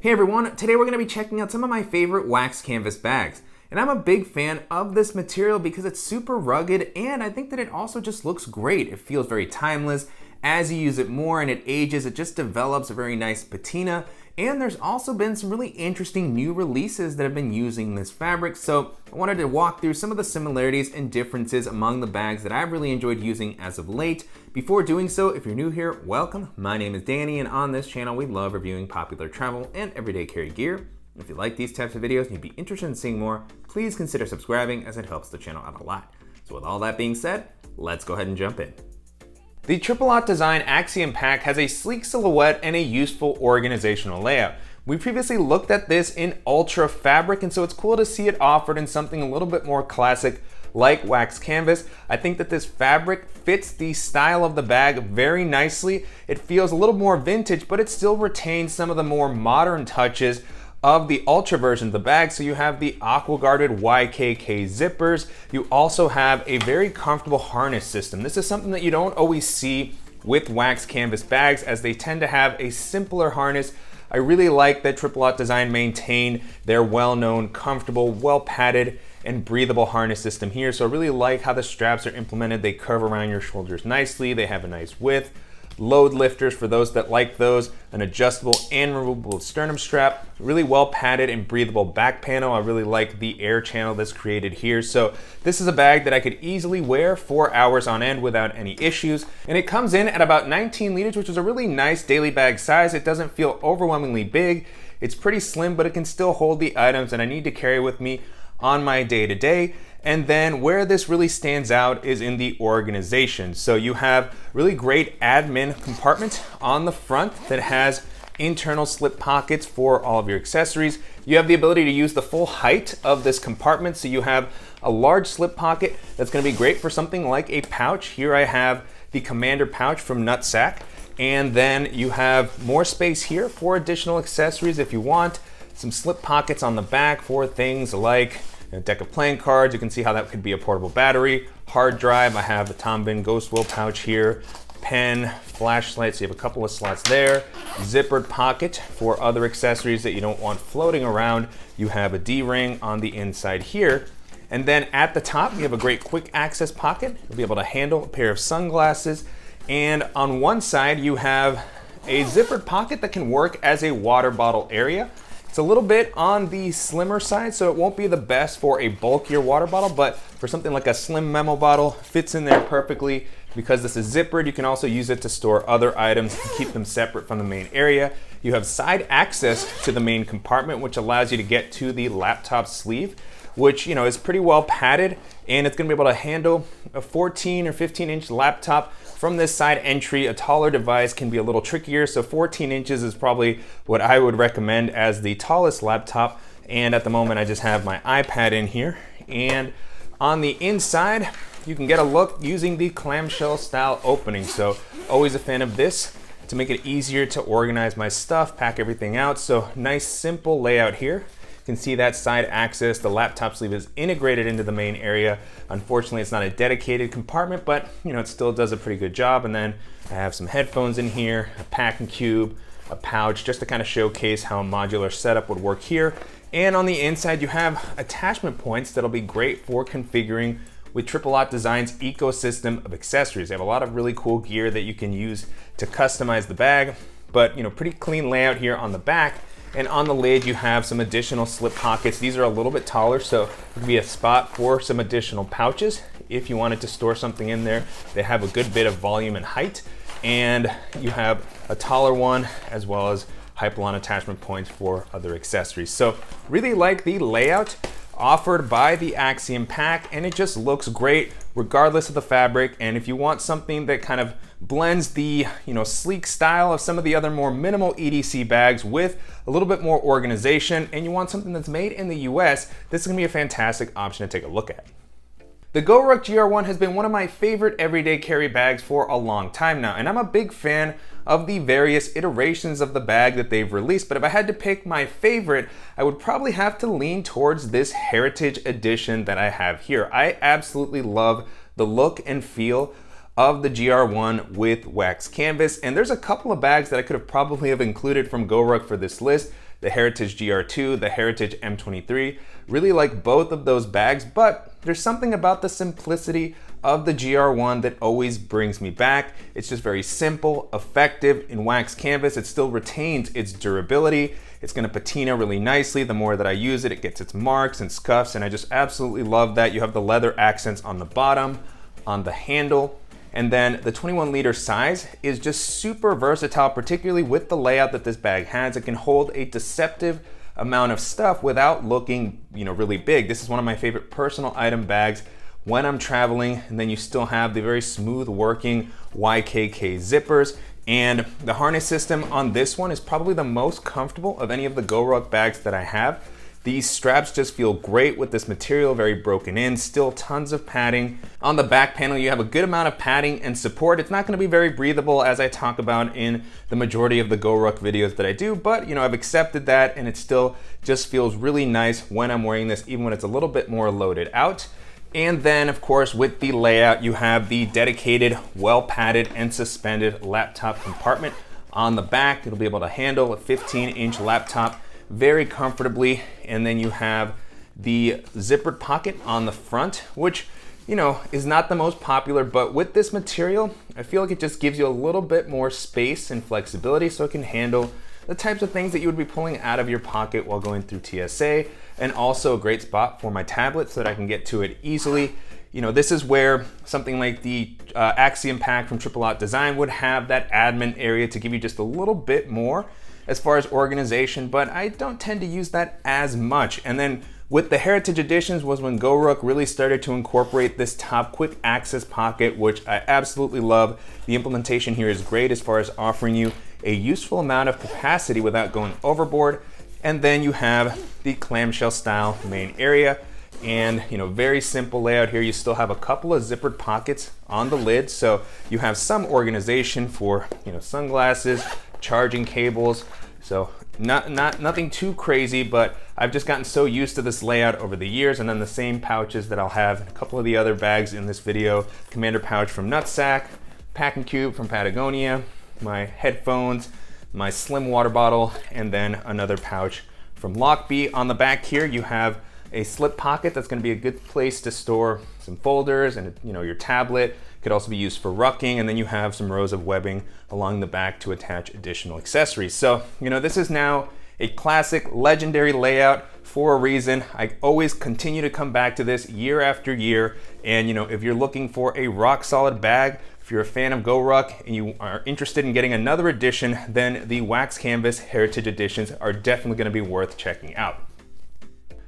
Hey everyone, today we're going to be checking out some of my favorite wax canvas bags. And I'm a big fan of this material because it's super rugged and I think that it also just looks great. It feels very timeless. As you use it more and it ages, it just develops a very nice patina. And there's also been some really interesting new releases that have been using this fabric. So I wanted to walk through some of the similarities and differences among the bags that I've really enjoyed using as of late. Before doing so, if you're new here, welcome. My name is Danny and on this channel we love reviewing popular travel and everyday carry gear. If you like these types of videos and you'd be interested in seeing more, please consider subscribing as it helps the channel out a lot. So with all that being said, let's go ahead and jump in. The Aught design Axiom pack has a sleek silhouette and a useful organizational layout. We previously looked at this in ultra fabric, and so it's cool to see it offered in something a little bit more classic like wax canvas. I think that this fabric fits the style of the bag very nicely. It feels a little more vintage, but it still retains some of the more modern touches of the ultra version of the bag. So you have the aqua guarded YKK zippers. You also have a very comfortable harness system. This is something that you don't always see with wax canvas bags, as they tend to have a simpler harness. I really like that Aught design maintain their well-known, comfortable, well-padded and breathable harness system here. So I really like how the straps are implemented. They curve around your shoulders nicely. They have a nice width. Load lifters for those that like those, an adjustable and removable sternum strap, really well padded and breathable back panel. I really like the air channel that's created here. So this is a bag that I could easily wear 4 hours on end without any issues. And it comes in at about 19 liters, which is a really nice daily bag size. It doesn't feel overwhelmingly big. It's pretty slim, but it can still hold the items that I need to carry with me on my day-to-day. And then where this really stands out is in the organization. So you have really great admin compartment on the front that has internal slip pockets for all of your accessories. You have the ability to use the full height of this compartment. So you have a large slip pocket that's gonna be great for something like a pouch. Here I have the Commander pouch from Nutsac. And then you have more space here for additional accessories if you want. Some slip pockets on the back for things like a deck of playing cards. You can see how that could be a portable battery, hard drive. I have a Tom Bin Ghost Wheel pouch here, pen, flashlight, so you have a couple of slots there. Zippered pocket for other accessories that you don't want floating around. You have a D-ring on the inside here. And then at the top, you have a great quick access pocket. You'll be able to handle a pair of sunglasses. And on one side, you have a zippered pocket that can work as a water bottle area. It's a little bit on the slimmer side, so it won't be the best for a bulkier water bottle, but for something like a slim memo bottle, fits in there perfectly. Because this is zippered, you can also use it to store other items and keep them separate from the main area. You have side access to the main compartment, which allows you to get to the laptop sleeve, which is pretty well padded, and it's gonna be able to handle a 14 or 15-inch laptop. From this side entry, a taller device can be a little trickier, so 14 inches is probably what I would recommend as the tallest laptop. And at the moment, I just have my iPad in here. And on the inside, you can get a look using the clamshell style opening. So always a fan of this to make it easier to organize my stuff, pack everything out. So nice, simple layout here. You can see that side access. The laptop sleeve is integrated into the main area. Unfortunately, it's not a dedicated compartment, but it still does a pretty good job. And then I have some headphones in here, a packing cube, a pouch, just to kind of showcase how a modular setup would work here. And on the inside, you have attachment points that'll be great for configuring with Aught Design's ecosystem of accessories. They have a lot of really cool gear that you can use to customize the bag, but pretty clean layout here on the back. And on the lid, you have some additional slip pockets. These are a little bit taller, so it could be a spot for some additional pouches if you wanted to store something in there. They have a good bit of volume and height. And you have a taller one as well as Hypalon attachment points for other accessories. So really like the layout offered by the Axiom pack, and it just looks great regardless of the fabric. And if you want something that kind of blends the sleek style of some of the other more minimal EDC bags with a little bit more organization, and you want something that's made in the US, this is gonna be a fantastic option to take a look at. The Goruck GR1 has been one of my favorite everyday carry bags for a long time now, and I'm a big fan of the various iterations of the bag that they've released, but if I had to pick my favorite, I would probably have to lean towards this Heritage edition that I have here. I absolutely love the look and feel of the GR1 with wax canvas, and there's a couple of bags that I could have probably have included from Goruck for this list. the Heritage GR2, the Heritage M23. Really like both of those bags, but there's something about the simplicity of the GR1 that always brings me back. It's just very simple, effective. In wax canvas, it still retains its durability. It's gonna patina really nicely. The more that I use it, it gets its marks and scuffs, and I just absolutely love that. You have the leather accents on the bottom, on the handle, and then the 21 liter size is just super versatile, particularly with the layout that this bag has. It can hold a deceptive amount of stuff without looking, really big. This is one of my favorite personal item bags when I'm traveling. And then you still have the very smooth working YKK zippers. And the harness system on this one is probably the most comfortable of any of the Goruck bags that I have. These straps just feel great with this material, very broken in, still tons of padding. On the back panel, you have a good amount of padding and support. It's not gonna be very breathable, as I talk about in the majority of the Goruck videos that I do, but I've accepted that, and it still just feels really nice when I'm wearing this, even when it's a little bit more loaded out. And then, of course, with the layout, you have the dedicated, well-padded and suspended laptop compartment on the back. It'll be able to handle a 15-inch laptop very comfortably. And then you have the zippered pocket on the front, which, is not the most popular, but with this material, I feel like it just gives you a little bit more space and flexibility so it can handle the types of things that you would be pulling out of your pocket while going through TSA, and also a great spot for my tablet so that I can get to it easily. This is where something like the Axiom pack from Aught Design would have that admin area to give you just a little bit more as far as organization, but I don't tend to use that as much. And then with the Heritage Editions was when Goruck really started to incorporate this top quick access pocket, which I absolutely love. The implementation here is great as far as offering you a useful amount of capacity without going overboard. And then you have the clamshell style main area, and very simple layout here. You still have a couple of zippered pockets on the lid, so you have some organization for sunglasses, charging cables. So nothing too crazy, but I've just gotten so used to this layout over the years. And then the same pouches that I'll have in a couple of the other bags in this video: commander pouch from Nutsac, packing cube from Patagonia, my headphones, my slim water bottle, and then another pouch from Lockbee. On the back here, you have a slip pocket that's going to be a good place to store some folders and your tablet. Could also be used for rucking, and then you have some rows of webbing along the back to attach additional accessories. So this is now a classic, legendary layout for a reason. I always continue to come back to this year after year, and if you're looking for a rock solid bag, if you're a fan of Goruck and you are interested in getting another edition, then the Wax Canvas Heritage Editions are definitely going to be worth checking out.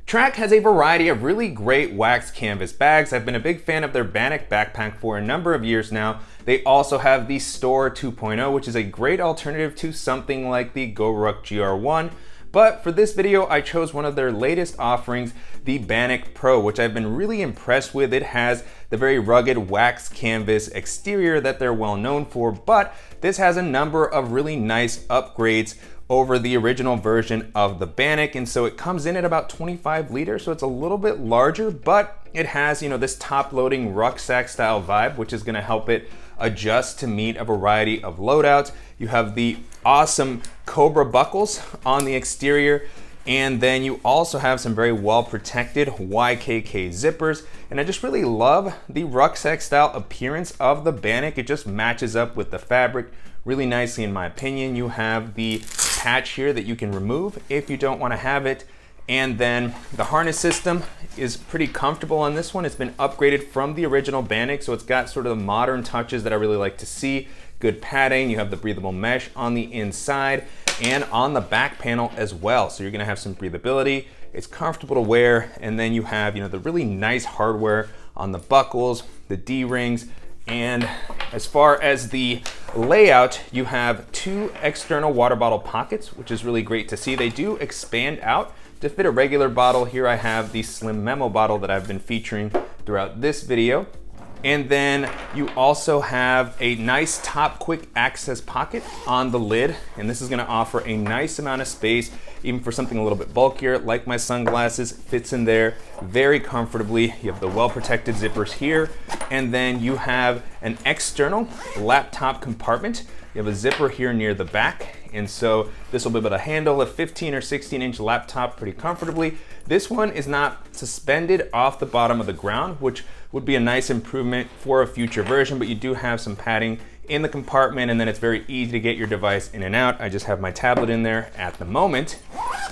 Trakke has a variety of really great wax canvas bags. I've been a big fan of their Bannoch backpack for a number of years now. They also have the Store 2.0, which is a great alternative to something like the Goruck GR1. But for this video, I chose one of their latest offerings, the Bannoch Pro, which I've been really impressed with. It has the very rugged wax canvas exterior that they're well known for, but this has a number of really nice upgrades over the original version of the Bannoch. And so it comes in at about 25 liters, so it's a little bit larger, but it has, this top loading rucksack style vibe, which is gonna help it adjust to meet a variety of loadouts. You have the awesome Cobra buckles on the exterior, and then you also have some very well protected YKK zippers. And I just really love the rucksack style appearance of the Bannoch. It just matches up with the fabric really nicely, in my opinion. You have the patch here that you can remove if you don't want to have it. And then the harness system is pretty comfortable on this one. It's been upgraded from the original Bannoch, so it's got sort of the modern touches that I really like to see. Good padding, you have the breathable mesh on the inside and on the back panel as well. So you're gonna have some breathability. It's comfortable to wear, and then you have the really nice hardware on the buckles, the D-rings. And as far as the layout, you have two external water bottle pockets, which is really great to see. They do expand out to fit a regular bottle. Here I have the slim memo bottle that I've been featuring throughout this video. And then you also have a nice top quick access pocket on the lid. And this is gonna offer a nice amount of space, even for something a little bit bulkier, like my sunglasses, fits in there very comfortably. You have the well-protected zippers here. And then you have an external laptop compartment You have a zipper here near the back, and so this will be able to handle a 15 or 16-inch laptop pretty comfortably. This one is not suspended off the bottom of the ground, which would be a nice improvement for a future version, but you do have some padding in the compartment, and then it's very easy to get your device in and out. I just have my tablet in there at the moment.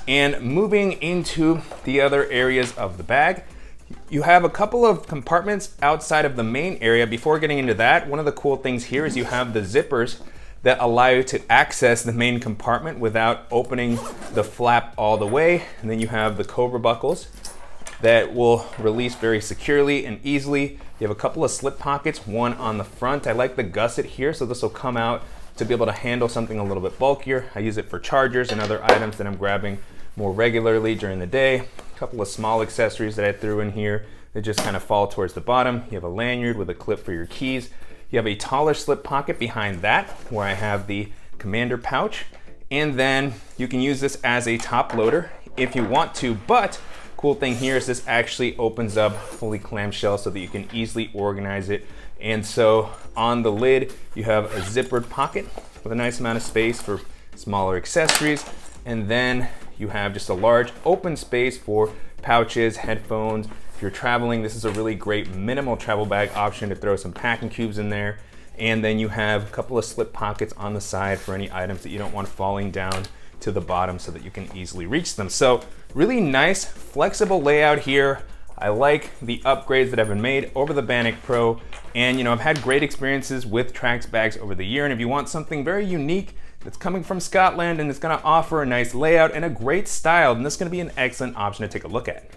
And moving into the other areas of the bag, you have a couple of compartments outside of the main area. Before getting into that, one of the cool things here is you have the zippers that allow you to access the main compartment without opening the flap all the way. And then you have the Cobra buckles that will release very securely and easily. You have a couple of slip pockets, one on the front. I like the gusset here, so this will come out to be able to handle something a little bit bulkier. I use it for chargers and other items that I'm grabbing more regularly during the day. A couple of small accessories that I threw in here that just kind of fall towards the bottom. You have a lanyard with a clip for your keys. You have a taller slip pocket behind that where I have the commander pouch. And then you can use this as a top loader if you want to, but cool thing here is this actually opens up fully clamshell so that you can easily organize it. And so on the lid, you have a zippered pocket with a nice amount of space for smaller accessories. And then you have just a large open space for pouches, headphones. If you're traveling, this is a really great minimal travel bag option to throw some packing cubes in there. And then you have a couple of slip pockets on the side for any items that you don't want falling down to the bottom so that you can easily reach them. So really nice, flexible layout here. I like the upgrades that have been made over the Bannoch Pro. And I've had great experiences with Trakke bags over the year. And if you want something very unique that's coming from Scotland and it's gonna offer a nice layout and a great style, then this is gonna be an excellent option to take a look at.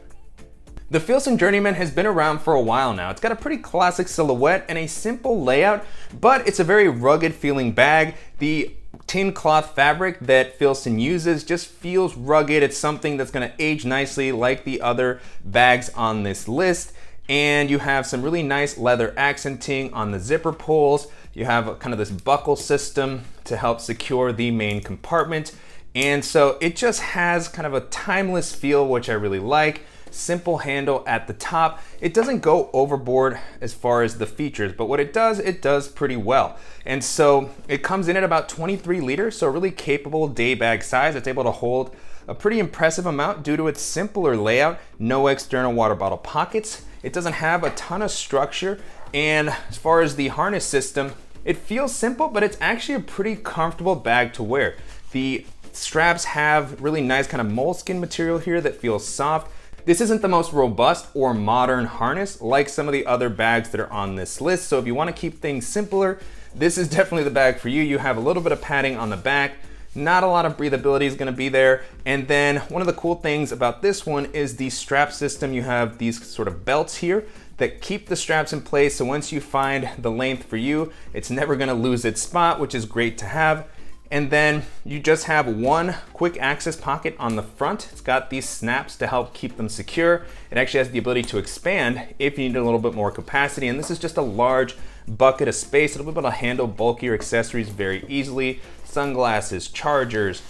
The Filson Journeyman has been around for a while now. It's got a pretty classic silhouette and a simple layout, but it's a very rugged feeling bag. The tin cloth fabric that Filson uses just feels rugged. It's something that's gonna age nicely like the other bags on this list. And you have some really nice leather accenting on the zipper pulls. You have kind of this buckle system to help secure the main compartment. And so it just has kind of a timeless feel, which I really like. Simple handle at the top. It doesn't go overboard as far as the features, but what it does pretty well. And so it comes in at about 23 liters, so a really capable day bag size. It's able to hold a pretty impressive amount due to its simpler layout, no external water bottle pockets. It doesn't have a ton of structure, and as far as the harness system, it feels simple, but it's actually a pretty comfortable bag to wear. The straps have really nice kind of moleskin material here that feels soft. This isn't the most robust or modern harness like some of the other bags that are on this list. So if you want to keep things simpler, this is definitely the bag for you. You have a little bit of padding on the back. Not a lot of breathability is going to be there. And then one of the cool things about this one is the strap system. You have these sort of belts here that keep the straps in place. So once you find the length for you, it's never going to lose its spot, which is great to have. And then you just have one quick access pocket on the front. It's got these snaps to help keep them secure. It actually has the ability to expand if you need a little bit more capacity. And this is just a large bucket of space. It'll be able to handle bulkier accessories very easily. Sunglasses, chargers,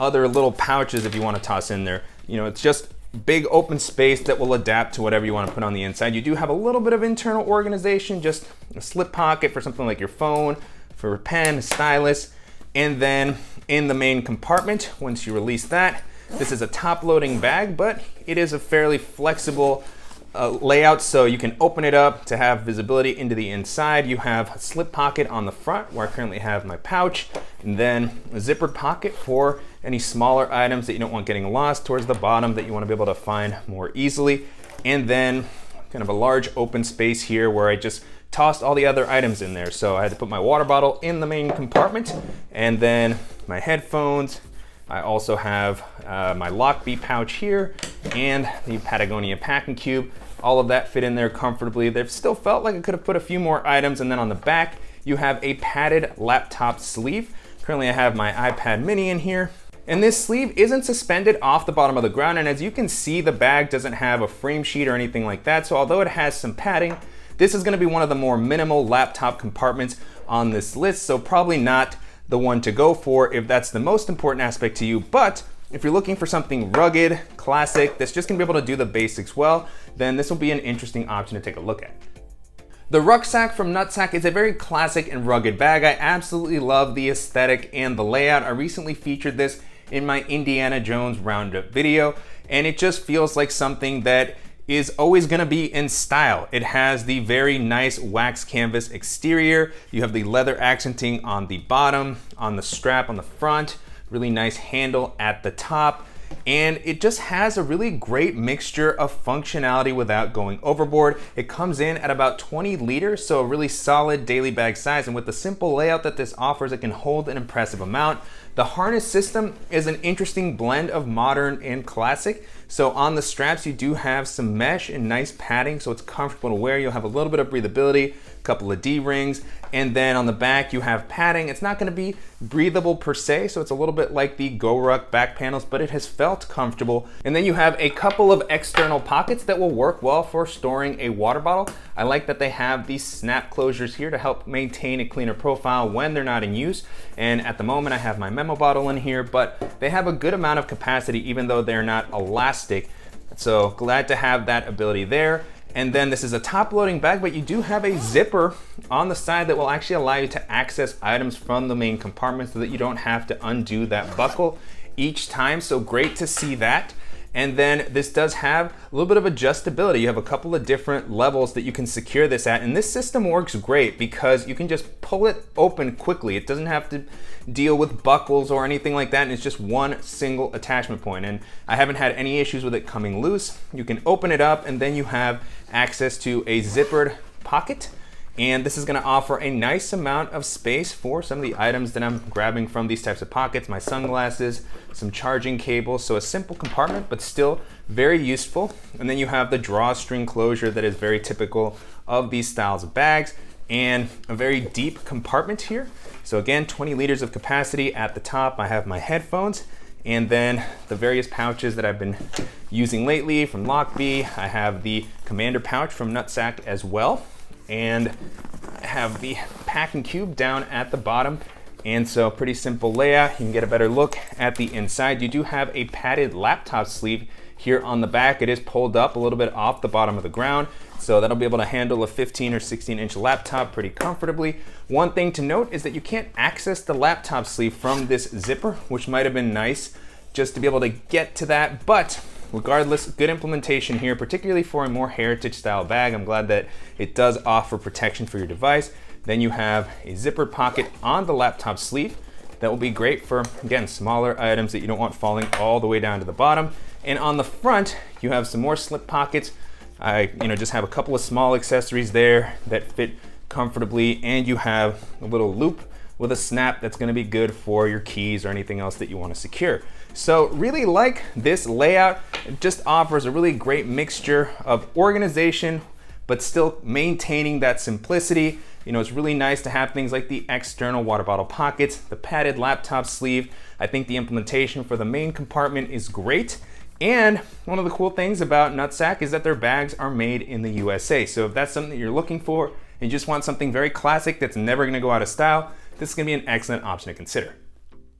other little pouches if you want to toss in there. It's just big open space that will adapt to whatever you want to put on the inside. You do have a little bit of internal organization, just a slip pocket for something like your phone, for a pen, a stylus. And then in the main compartment, once you release that, this is a top-loading bag, but it is a fairly flexible layout, so you can open it up to have visibility into the inside. You have a slip pocket on the front where I currently have my pouch, and then a zippered pocket for any smaller items that you don't want getting lost towards the bottom that you want to be able to find more easily. And then kind of a large open space here where I just tossed all the other items in there. So I had to put my water bottle in the main compartment, and then my headphones. I also have my Lockbee pouch here and the Patagonia packing cube. All of that fit in there comfortably. They've still felt like I could have put a few more items. And then on the back, you have a padded laptop sleeve. Currently I have my iPad mini in here. And this sleeve isn't suspended off the bottom of the ground. And as you can see, the bag doesn't have a frame sheet or anything like that. So although it has some padding, this is gonna be one of the more minimal laptop compartments on this list. So probably not the one to go for if that's the most important aspect to you. But if you're looking for something rugged, classic, that's just gonna be able to do the basics well, then this will be an interesting option to take a look at. The rucksack from Nutsac is a very classic and rugged bag. I absolutely love the aesthetic and the layout. I recently featured this in my Indiana Jones Roundup video, and it just feels like something that is always gonna be in style. It has the very nice wax canvas exterior. You have the leather accenting on the bottom, on the strap on the front, really nice handle at the top. And it just has a really great mixture of functionality without going overboard. It comes in at about 20 liters, so a really solid daily bag size. And with the simple layout that this offers, it can hold an impressive amount. The harness system is an interesting blend of modern and classic. So on the straps, you do have some mesh and nice padding, so it's comfortable to wear. You'll have a little bit of breathability, a couple of D-rings, and then on the back, you have padding. It's not gonna be breathable per se, so it's a little bit like the Goruck back panels, but it has felt comfortable. And then you have a couple of external pockets that will work well for storing a water bottle. I like that they have these snap closures here to help maintain a cleaner profile when they're not in use. And at the moment, I have my memo bottle in here, but they have a good amount of capacity, even though they're not elastic. So glad to have that ability there. And then this is a top loading bag, but you do have a zipper on the side that will actually allow you to access items from the main compartment so that you don't have to undo that buckle each time. So great to see that. And then this does have a little bit of adjustability. You have a couple of different levels that you can secure this at. And this system works great because you can just pull it open quickly. It doesn't have to deal with buckles or anything like that. And it's just one single attachment point. And I haven't had any issues with it coming loose. You can open it up and then you have access to a zippered pocket. And this is gonna offer a nice amount of space for some of the items that I'm grabbing from these types of pockets, my sunglasses, some charging cables. So a simple compartment, but still very useful. And then you have the drawstring closure that is very typical of these styles of bags, and a very deep compartment here. So again, 20 liters of capacity at the top. I have my headphones, and then the various pouches that I've been using lately from Lockbee. I have the Commander pouch from Nutsac as well. And I have the packing cube down at the bottom. And so pretty simple layout. You can get a better look at the inside. You do have a padded laptop sleeve here on the back. It is pulled up a little bit off the bottom of the ground. So that'll be able to handle a 15 or 16 inch laptop pretty comfortably. One thing to note is that you can't access the laptop sleeve from this zipper, which might have been nice just to be able to get to that. But regardless, good implementation here, particularly for a more heritage style bag. I'm glad that it does offer protection for your device. Then you have a zipper pocket on the laptop sleeve that will be great for, again, smaller items that you don't want falling all the way down to the bottom. And on the front, you have some more slip pockets. I just have a couple of small accessories there that fit comfortably, and you have a little loop with a snap that's gonna be good for your keys or anything else that you wanna secure. So really like this layout. It just offers a really great mixture of organization, but still maintaining that simplicity. It's really nice to have things like the external water bottle pockets, the padded laptop sleeve. I think the implementation for the main compartment is great. And one of the cool things about Nutsac is that their bags are made in the USA. So if that's something that you're looking for and you just want something very classic that's never gonna go out of style, this is gonna be an excellent option to consider.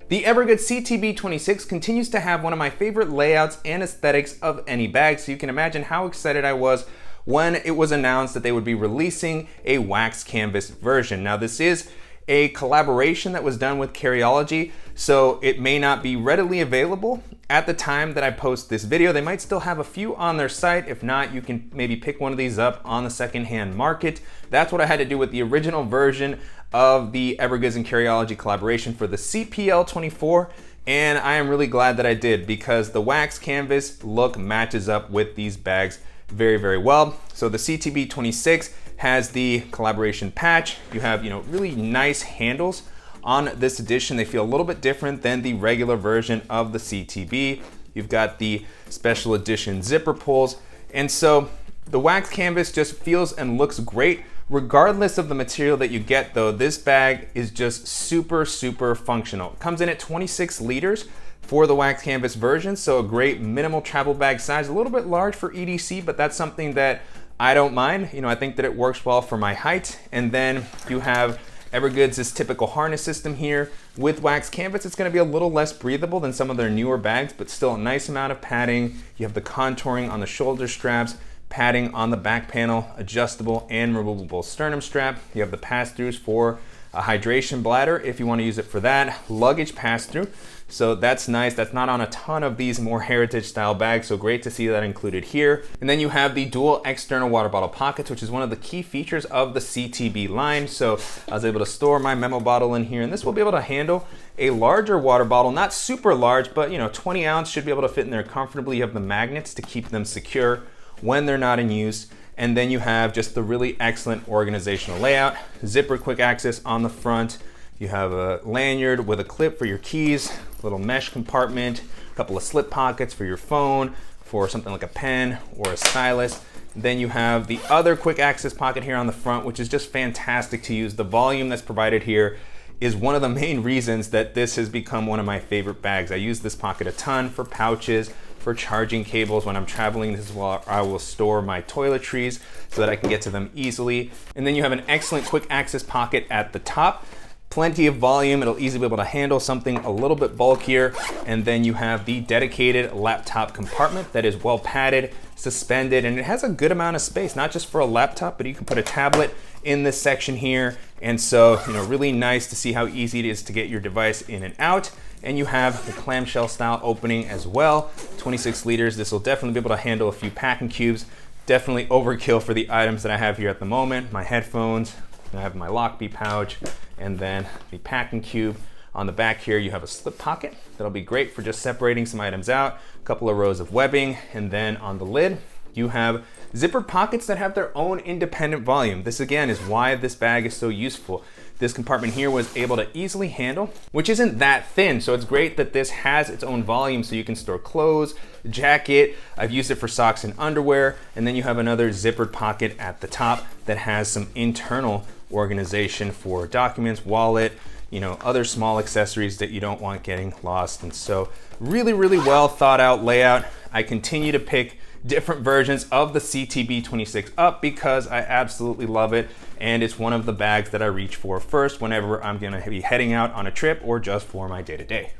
The Evergoods CTB26 continues to have one of my favorite layouts and aesthetics of any bag, so you can imagine how excited I was when it was announced that they would be releasing a wax canvas version. Now this is a collaboration that was done with Carryology, so it may not be readily available at the time that I post this video. They might still have a few on their site. If not, you can maybe pick one of these up on the secondhand market. That's what I had to do with the original version of the Evergoods and Carryology collaboration for the CPL24, and I am really glad that I did because the wax canvas look matches up with these bags very, very well. So the CTB26 has the collaboration patch. You have, really nice handles on this edition. They feel a little bit different than the regular version of the CTB. You've got the special edition zipper pulls. And so the wax canvas just feels and looks great. Regardless of the material that you get though, this bag is just super, super functional. It comes in at 26 liters for the wax canvas version, so a great minimal travel bag size, a little bit large for EDC, but that's something that I don't mind. I think that it works well for my height. And then you have Evergoods' typical harness system here. With wax canvas, it's gonna be a little less breathable than some of their newer bags, but still a nice amount of padding. You have the contouring on the shoulder straps, padding on the back panel, adjustable and removable sternum strap. You have the pass-throughs for a hydration bladder if you want to use it for that. Luggage pass-through, so that's nice. That's not on a ton of these more heritage style bags, so great to see that included here. And then you have the dual external water bottle pockets, which is one of the key features of the CTB line. So I was able to store my memo bottle in here, and this will be able to handle a larger water bottle, not super large, but 20 ounce should be able to fit in there comfortably. You have the magnets to keep them secure when they're not in use. And then you have just the really excellent organizational layout. Zipper quick access on the front. You have a lanyard with a clip for your keys, little mesh compartment, a couple of slip pockets for your phone, for something like a pen or a stylus. Then you have the other quick access pocket here on the front, which is just fantastic to use. The volume that's provided here is one of the main reasons that this has become one of my favorite bags. I use this pocket a ton for pouches, for charging cables when I'm traveling. This is where I will store my toiletries so that I can get to them easily. And then you have an excellent quick access pocket at the top. Plenty of volume, it'll easily be able to handle something a little bit bulkier. And then you have the dedicated laptop compartment that is well padded, suspended, and it has a good amount of space, not just for a laptop, but you can put a tablet in this section here. And so, really nice to see how easy it is to get your device in and out. And you have the clamshell style opening as well, 26 liters. This will definitely be able to handle a few packing cubes. Definitely overkill for the items that I have here at the moment. My headphones, I have my Lockbee pouch, and then the packing cube. On the back here, you have a slip pocket. That'll be great for just separating some items out, a couple of rows of webbing, and then on the lid, you have zipper pockets that have their own independent volume. This again is why this bag is so useful. This compartment here was able to easily handle, which isn't that thin. So it's great that this has its own volume so you can store clothes, jacket. I've used it for socks and underwear. And then you have another zippered pocket at the top that has some internal organization for documents, wallet, other small accessories that you don't want getting lost. And so really, really well thought out layout. I continue to pick different versions of the CTB 26 up because I absolutely love it, and it's one of the bags that I reach for first whenever I'm gonna be heading out on a trip or just for my day-to-day.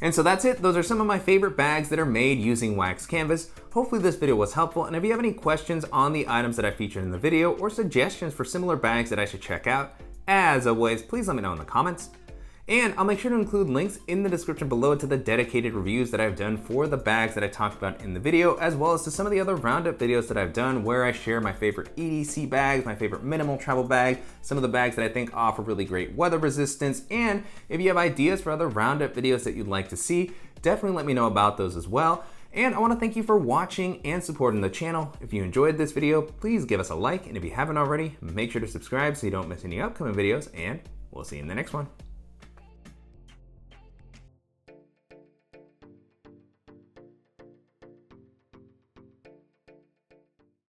And so that's it. Those are some of my favorite bags that are made using wax canvas. Hopefully this video was helpful, and if you have any questions on the items that I featured in the video or suggestions for similar bags that I should check out, as always, please let me know in the comments. And I'll make sure to include links in the description below to the dedicated reviews that I've done for the bags that I talked about in the video, as well as to some of the other roundup videos that I've done where I share my favorite EDC bags, my favorite minimal travel bag, some of the bags that I think offer really great weather resistance. And if you have ideas for other roundup videos that you'd like to see, definitely let me know about those as well. And I want to thank you for watching and supporting the channel. If you enjoyed this video, please give us a like, and if you haven't already, make sure to subscribe so you don't miss any upcoming videos, and we'll see you in the next one.